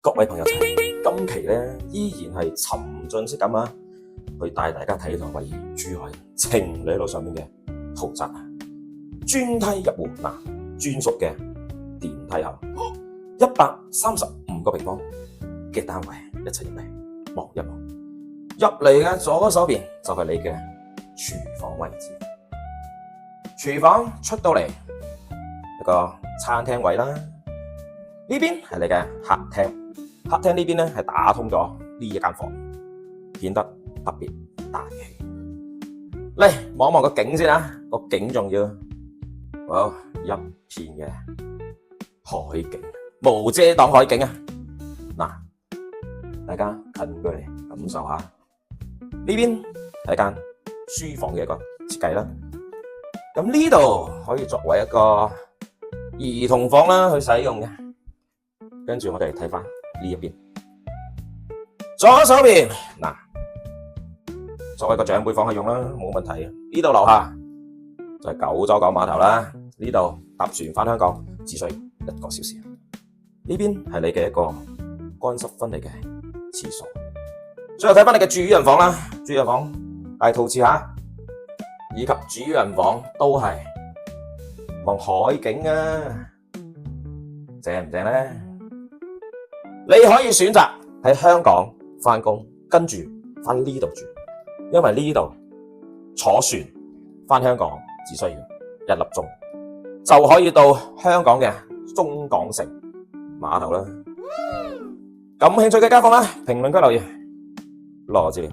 各位朋友仔，今期咧依然係沉浸式咁去帶大家睇到位於珠海情侶路上面嘅豪宅專梯入戶專屬嘅電梯口，135個平方嘅單位，一齊入嚟望一望。入嚟嘅左手邊就係你嘅廚房位置，廚房出到嚟一個餐廳位啦，呢邊係你嘅客廳。客廳呢邊咧係打通咗呢一間房，顯得特別大氣。嚟望望個景先啦，個景重要。哇，一片嘅海景，無遮擋海景啊！嗱，大家近過嚟感受下，呢邊係間書房嘅一個設計啦。咁呢度可以作為一個兒童房啦去使用嘅。跟住我哋睇翻呢一邊，左手邊作為一個長輩房去用啦，冇問題嘅。呢度樓下就係九洲港碼頭啦，呢度搭船返香港只需1個小時。呢邊係你嘅一個乾濕分離嘅廁所。最後睇翻你嘅主人房啦，主人房大陶瓷以及主人房都係望海景啊，正唔正呢？你可以選擇喺香港返工，跟住返呢度住，因為呢度坐船返香港只需要1粒鐘，就可以到香港嘅中港城碼頭啦。感興趣嘅街坊啦，評論區留言，羅資料。